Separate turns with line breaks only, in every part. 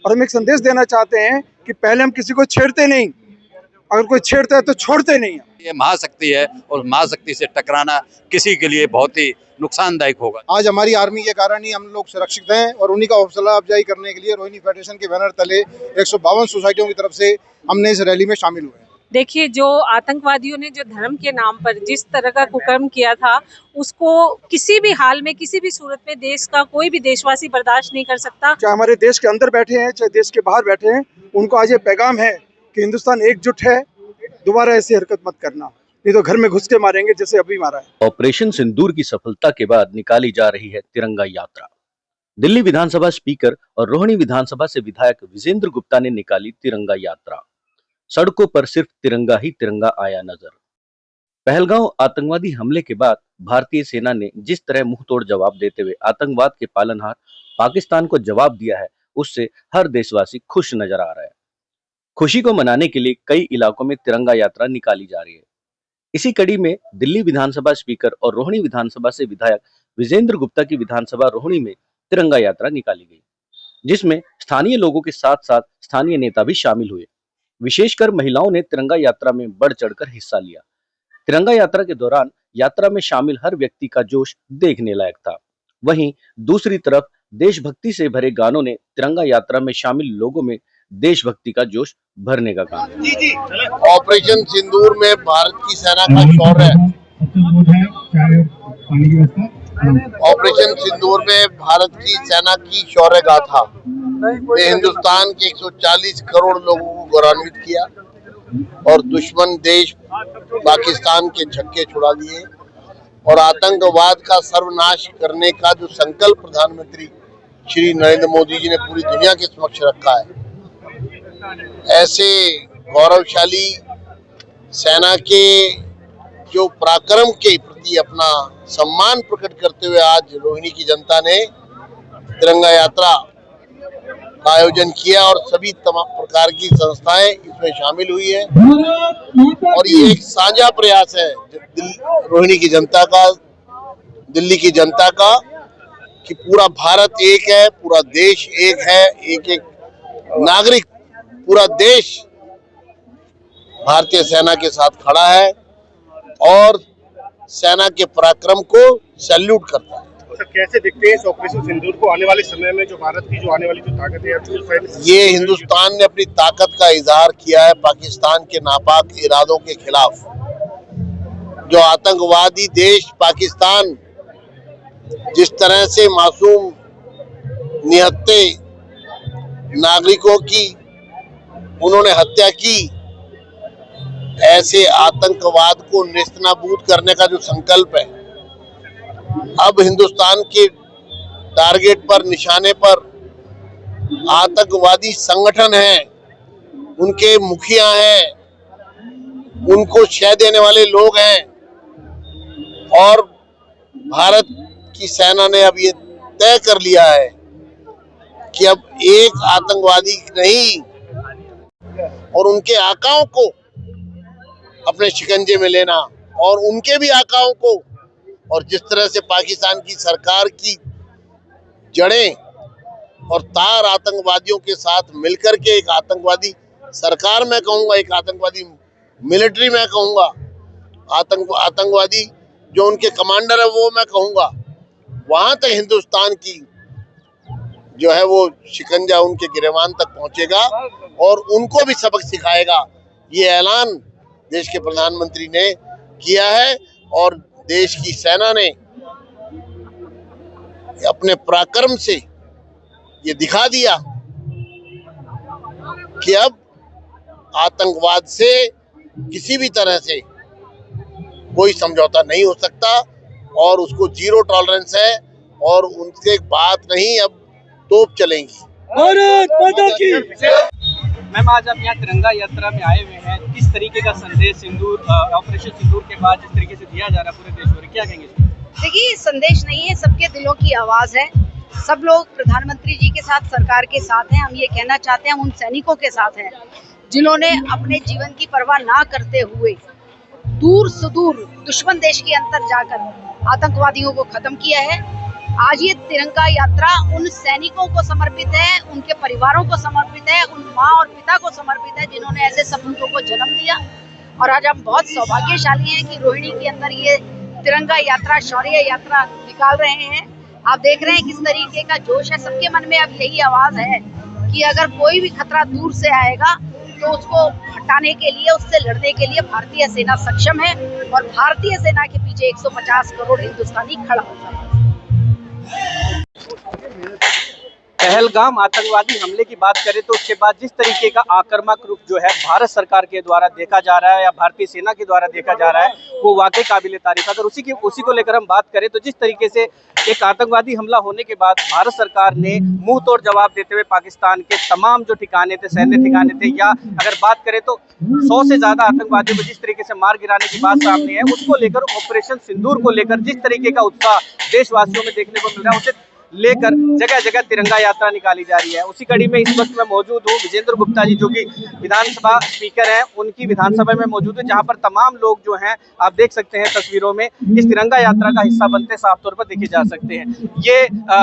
और हम एक संदेश देना चाहते हैं कि पहले हम किसी को छेड़ते नहीं, अगर कोई छेड़ता है तो छोड़ते नहीं है।
ये महाशक्ति है और महाशक्ति से टकराना किसी के लिए बहुत ही नुकसानदायक होगा।
आज हमारी आर्मी के कारण ही हम लोग सुरक्षित हैं और उन्हीं का हौसला अफजाई करने के लिए रोहिणी फेडरेशन के बैनर तले 152 सोसाइटियों की तरफ से हमने इस रैली में शामिल हुए।
देखिए, जो आतंकवादियों ने जो धर्म के नाम पर जिस तरह का कुकर्म किया था, उसको किसी भी हाल में, किसी भी सूरत में देश का कोई भी देशवासी बर्दाश्त नहीं कर सकता।
चाहे हमारे देश के अंदर बैठे हैं, चाहे देश के बाहर बैठे हैं, उनको आज ये पैगाम है कि हिंदुस्तान एकजुट है, दोबारा ऐसी हरकत मत करना, नहीं तो घर में घुस के मारेंगे जैसे अभी मारा है।
ऑपरेशन सिंदूर की सफलता के बाद निकाली जा रही है तिरंगा यात्रा। दिल्ली विधानसभा स्पीकर और रोहिणी विधानसभा से विधायक विजेंद्र गुप्ता ने निकाली तिरंगा यात्रा। सड़कों पर सिर्फ तिरंगा ही तिरंगा आया नजर। पहलगांव आतंकवादी हमले के बाद भारतीय सेना ने जिस तरह मुंहतोड़ जवाब देते हुए आतंकवाद के पालनहार पाकिस्तान को जवाब दिया है, उससे हर देशवासी खुश नजर आ रहा है। खुशी को मनाने के लिए कई इलाकों में तिरंगा यात्रा निकाली जा रही है। इसी कड़ी में दिल्ली विधानसभा स्पीकर और रोहिणी विधानसभा से विधायक विजेंद्र गुप्ता की विधानसभा रोहिणी में तिरंगा यात्रा निकाली गई, जिसमें स्थानीय लोगों के साथ साथ स्थानीय नेता भी शामिल हुए। विशेषकर महिलाओं ने तिरंगा यात्रा में बढ़ चढ़कर हिस्सा लिया। तिरंगा यात्रा के दौरान यात्रा में शामिल हर व्यक्ति का जोश देखने लायक था। वहीं दूसरी तरफ देशभक्ति से भरे गानों ने तिरंगा यात्रा में शामिल लोगों में देशभक्ति का जोश भरने का काम किया।
ऑपरेशन सिंदूर में भारत की सेना का शौर्य, ऑपरेशन सिंदूर में भारत की सेना की शौर्य गाथा ने हिंदुस्तान के 140 करोड़ लोगों को गौरवान्वित किया और दुश्मन देश पाकिस्तान के छक्के छुड़ा दिए और आतंकवाद का सर्वनाश करने का जो संकल्प प्रधानमंत्री श्री नरेंद्र मोदी जी ने पूरी दुनिया के समक्ष रखा है, ऐसे गौरवशाली सेना के जो पराक्रम के प्रति अपना सम्मान प्रकट करते हुए आज रोहिणी की जनता ने तिरंगा यात्रा का आयोजन किया और सभी तमाम प्रकार की संस्थाएं इसमें शामिल हुई है और ये एक साझा प्रयास है रोहिणी की जनता का, दिल्ली की जनता का, कि पूरा भारत एक है, पूरा देश एक है, एक एक नागरिक, पूरा देश भारतीय सेना के साथ खड़ा है और सेना के पराक्रम को सैल्यूट करता है।
तो कैसे दिखते हैं इस ऑपरेशन सिंदूर को आने वाले समय में, जो भारत की जो आने वाली जो ताकत है?
ये हिंदुस्तान ने अपनी ताकत का इजहार किया है पाकिस्तान के नापाक इरादों के खिलाफ। जो आतंकवादी देश पाकिस्तान जिस तरह से मासूम निहत्थे नागरिकों की उन्होंने हत्या की, ऐसे आतंकवाद को नेस्तनाबूद करने का जो संकल्प है, अब हिंदुस्तान के टारगेट पर, निशाने पर आतंकवादी संगठन हैं, उनके मुखिया हैं, उनको शह देने वाले लोग हैं और भारत की सेना ने अब ये तय कर लिया है कि अब एक आतंकवादी नहीं और उनके आकाओं को अपने शिकंजे में लेना और उनके भी आकाओं को, और जिस तरह से पाकिस्तान की सरकार की जड़ें और तार आतंकवादियों के साथ मिलकर के एक आतंकवादी सरकार मैं कहूँगा, एक आतंकवादी मिलिट्री मैं कहूँगा, आतंकवादी जो उनके कमांडर है वो मैं कहूँगा, वहाँ तक हिंदुस्तान की जो है वो शिकंजा उनके गिरेबान तक पहुँचेगा और उनको भी सबक सिखाएगा। ये ऐलान देश के प्रधानमंत्री ने किया है और देश की सेना ने अपने पराक्रम से ये दिखा दिया कि अब आतंकवाद से किसी भी तरह से कोई समझौता नहीं हो सकता और उसको जीरो टॉलरेंस है और उनसे बात नहीं, अब तोप चलेंगी।
भारत माता की।
मैम, आज आप यहाँ तिरंगा यात्रा में आए हुए हैं, किस तरीके का संदेश सिंदूर ऑपरेशन सिंदूर के बाद जिस तरीके से दिया जा रहा है पूरे देश में, क्या कहेंगे?
देखिए, संदेश नहीं है, सबके दिलों की आवाज है। सब लोग प्रधानमंत्री जी के साथ, सरकार के साथ हैं। हम ये कहना चाहते हैं, हम उन सैनिकों के साथ हैं जिन्होंने अपने जीवन की परवाह ना करते हुए दूर सुदूर दुश्मन देश के अंदर जाकर आतंकवादियों को खत्म किया है आज ये तिरंगा यात्रा उन सैनिकों को समर्पित है, उनके परिवारों को समर्पित है, उन माँ और पिता को समर्पित है जिन्होंने ऐसे सपूतों को जन्म दिया। और आज हम बहुत सौभाग्यशाली हैं कि रोहिणी के अंदर ये तिरंगा यात्रा, शौर्य यात्रा निकाल रहे हैं। आप देख रहे हैं किस तरीके का जोश है। सबके मन में अब यही आवाज है कि अगर कोई भी खतरा दूर से आएगा तो उसको हटाने के लिए, उससे लड़ने के लिए भारतीय सेना सक्षम है और भारतीय सेना के पीछे 150 करोड़ हिंदुस्तानी खड़ा हो जाए।
पहलगाम आतंकवादी हमले की बात करें तो उसके बाद जिस तरीके का आक्रामक रूप जो है भारत सरकार के द्वारा देखा जा रहा है या भारतीय सेना के द्वारा देखा जा रहा है, वो वाकई काबिल तारीफ है। अगर उसी को लेकर हम बात करें तो जिस तरीके से एक आतंकवादी हमला होने के बाद भारत सरकार ने मुंह तोड़ जवाब देते हुए पाकिस्तान के तमाम जो ठिकाने थे, सैन्य ठिकाने थे, या अगर बात करें तो 100 से ज्यादा आतंकवादियों को जिस तरीके से मार गिराने की बात सामने है, उसको लेकर ऑपरेशन सिंदूर को लेकर जिस तरीके का उत्साह देशवासियों में देखने को मिल रहा है, उसे लेकर जगह जगह तिरंगा यात्रा निकाली जा रही है। उसी कड़ी में इस वक्त मैं मौजूद हूँ विजेंद्र गुप्ता जी, जो कि विधानसभा स्पीकर हैं, उनकी विधानसभा में मौजूद है, जहां पर तमाम लोग जो हैं आप देख सकते हैं तस्वीरों में इस तिरंगा यात्रा का हिस्सा बनते साफ तौर पर देखे जा सकते हैं। ये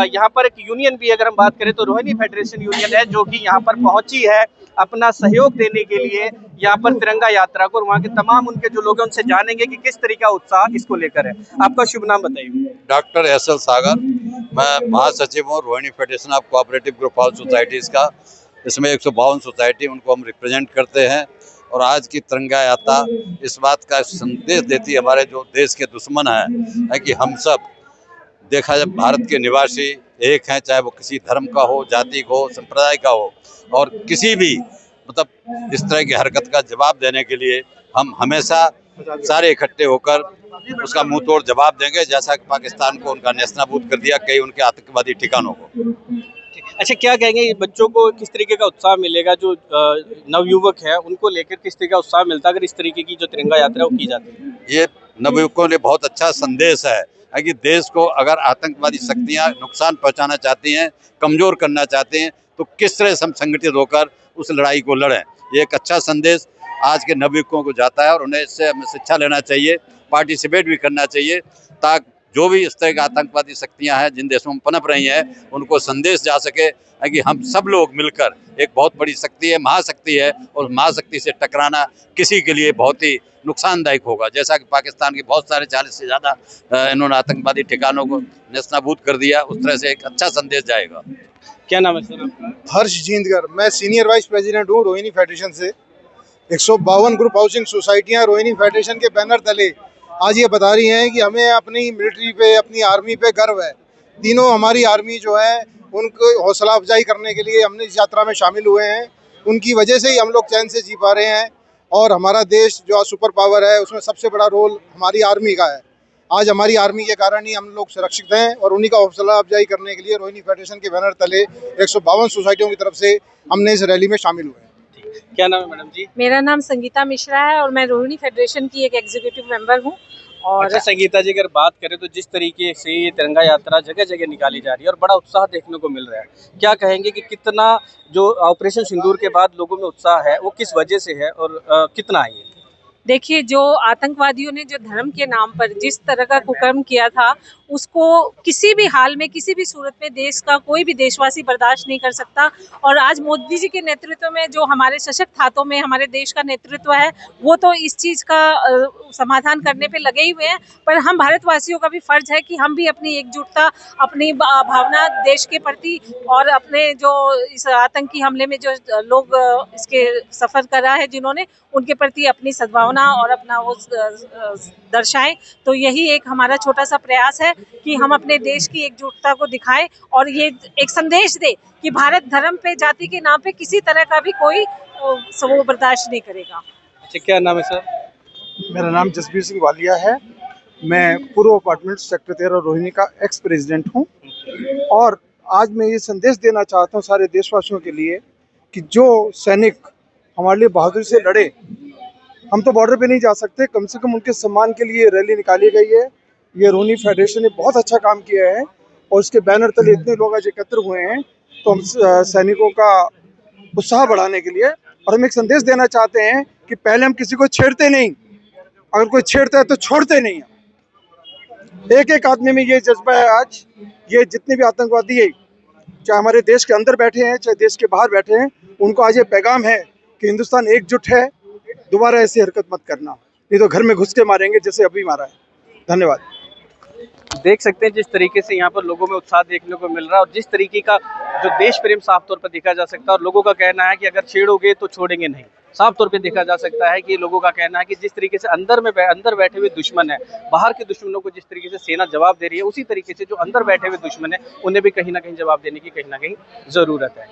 यहाँ पर एक यूनियन भी अगर हम बात करें तो रोहिणी फेडरेशन यूनियन है, जो कि यहाँ पर पहुंची है अपना सहयोग देने के लिए यहाँ पर तिरंगा यात्रा को। और वहाँ के तमाम उनके जो लोग हैं उनसे जानेंगे कि किस तरीका उत्साह इसको लेकर है। आपका शुभ नाम बताइए।
Doctor SL. सागर, मैं महासचिव हूँ Rohini federation of cooperative group house societies का। इसमें 152 सोसाइटी, उनको हम रिप्रेजेंट करते हैं। और आज की तिरंगा यात्रा इस बात का संदेश देती है हमारे जो देश के दुश्मन है कि हम सब देखा जाए भारत के निवासी एक हैं, चाहे वो किसी धर्म का हो, जाति का हो, संप्रदाय का हो, और किसी भी मतलब इस तरह की हरकत का जवाब देने के लिए हम हमेशा सारे इकट्ठे होकर उसका मुंह तोड़ जवाब देंगे, जैसा कि पाकिस्तान को उनका नेस्तनाबूद कर दिया कई उनके आतंकवादी ठिकानों को।
अच्छा, क्या कहेंगे बच्चों को किस तरीके का उत्साह मिलेगा, जो नवयुवक है उनको लेकर किस तरीके का उत्साह मिलता है अगर इस तरीके की जो तिरंगा यात्रा वो की जाती है?
ये नवयुवकों ने बहुत अच्छा संदेश है कि देश को अगर आतंकवादी शक्तियां नुकसान पहुंचाना चाहती हैं, कमजोर करना चाहते हैं, तो किस तरह से हम संगठित होकर उस लड़ाई को लड़ें। ये एक अच्छा संदेश आज के नवयुवकों को जाता है और उन्हें इससे हमें शिक्षा लेना चाहिए, पार्टिसिपेट भी करना चाहिए, ताकि जो भी इस तरह की आतंकवादी शक्तियां हैं जिन देशों में पनप रही हैं, उनको संदेश जा सके कि हम सब लोग मिलकर, एक बहुत बड़ी शक्ति है, महाशक्ति है, और महाशक्ति से टकराना किसी के लिए बहुत ही नुकसानदायक होगा। जैसा कि पाकिस्तान के बहुत सारे 40 से ज़्यादा इन्होंने आतंकवादी ठिकानों को नेस्तनाबूद कर दिया, उस तरह से एक अच्छा संदेश जाएगा।
क्या नाम है सर आपका?
हर्ष जींदगर, मैं सीनियर वाइस प्रेसिडेंट हूँ रोहिणी फेडरेशन से। 152 ग्रुप हाउसिंग सोसाइटियाँ रोहिणी फेडरेशन के बैनर तले आज ये बता रही हैं कि हमें अपनी मिलिट्री पे, अपनी आर्मी पे गर्व है। तीनों हमारी आर्मी जो है उनको हौसला अफजाई करने के लिए हमने इस यात्रा में शामिल हुए हैं। उनकी वजह से ही हम लोग चैन से जी पा रहे हैं। और हमारा देश जो सुपर पावर है उसमें सबसे बड़ा रोल हमारी आर्मी का है। आज हमारी आर्मी के कारण ही हम लोग सुरक्षित हैं और उन्हीं का हौसला अफजाई करने के लिए रोहिणी फेडरेशन के बैनर तले 152 सोसाइटियों की तरफ से हमने इस रैली में शामिल हुए हैं।
क्या नाम है मैडम जी?
मेरा नाम संगीता मिश्रा है और मैं रोहिणी फेडरेशन की एक एग्जीक्यूटिव मेंबर हूँ। और
अच्छा संगीता जी, अगर बात करें तो जिस तरीके से ये तिरंगा यात्रा जगह जगह निकाली जा रही है और बड़ा उत्साह देखने को मिल रहा है, क्या कहेंगे कि कितना जो ऑपरेशन सिंदूर के बाद लोगों में उत्साह है वो किस वजह से है और कितना है?
देखिए, जो आतंकवादियों ने जो धर्म के नाम पर जिस तरह का कुकर्म किया था, उसको किसी भी हाल में, किसी भी सूरत में देश का कोई भी देशवासी बर्दाश्त नहीं कर सकता। और आज मोदी जी के नेतृत्व में जो हमारे सशक्त हाथों में हमारे देश का नेतृत्व है, वो तो इस चीज़ का समाधान करने पे लगे ही हुए हैं। पर हम भारतवासियों का भी फर्ज है कि हम भी अपनी एकजुटता, अपनी भावना देश के प्रति और अपने जो इस आतंकी हमले में जो लोग इसके सफ़र करा है जिन्होंने, उनके प्रति अपनी सद्भावना और अपना वो दर्शाएं। तो यही एक हमारा छोटा सा प्रयास है कि हम अपने देश की एकजुटता को दिखाएं और ये एक संदेश दे कि भारत धर्म पे, जाति के नाम पे किसी तरह का भी कोई वो बर्दाश्त नहीं करेगा।
अच्छा, क्या नाम है सर?
मेरा नाम जसबीर सिंह वालिया है। मैं पूर्व अपार्टमेंट सेक्टर 13 रोहिणी का एक्स प्रेसिडेंट हूँ। और आज मैं ये संदेश देना चाहता हूँ सारे देशवासियों के लिए कि जो सैनिक हमारे लिए बहादुरी से लड़े, हम तो बॉर्डर पे नहीं जा सकते, कम से कम उनके सम्मान के लिए रैली निकाली गई है। ये रोहिणी फेडरेशन ने बहुत अच्छा काम किया है और इसके बैनर तले इतने लोग आज एकत्र हुए हैं, तो हम सैनिकों का उत्साह बढ़ाने के लिए, और हम एक संदेश देना चाहते हैं कि पहले हम किसी को छेड़ते नहीं, अगर कोई छेड़ता है तो छोड़ते नहीं। एक एक आदमी में ये जज्बा है आज। ये जितने भी आतंकवादी है, चाहे हमारे देश के अंदर बैठे हैं चाहे देश के बाहर बैठे हैं, उनको आज ये पैगाम है कि हिंदुस्तान एकजुट है, दोबारा ऐसी हरकत मत करना, नहीं तो घर में घुस के मारेंगे जैसे अभी मारा है। धन्यवाद।
देख सकते हैं जिस तरीके से यहाँ पर लोगों में उत्साह देखने को मिल रहा है और जिस तरीके का जो देश प्रेम साफ तौर पर देखा जा सकता है, और लोगों का कहना है कि अगर छेड़ोगे तो छोड़ेंगे नहीं। साफ तौर पे देखा जा सकता है कि लोगों का कहना है कि जिस तरीके से अंदर बैठे हुए दुश्मन है, बाहर के दुश्मनों को जिस तरीके से सेना जवाब दे रही है, उसी तरीके से जो अंदर बैठे हुए दुश्मन है उन्हें भी कहीं ना कहीं जवाब देने की कहीं ना कहीं जरूरत है।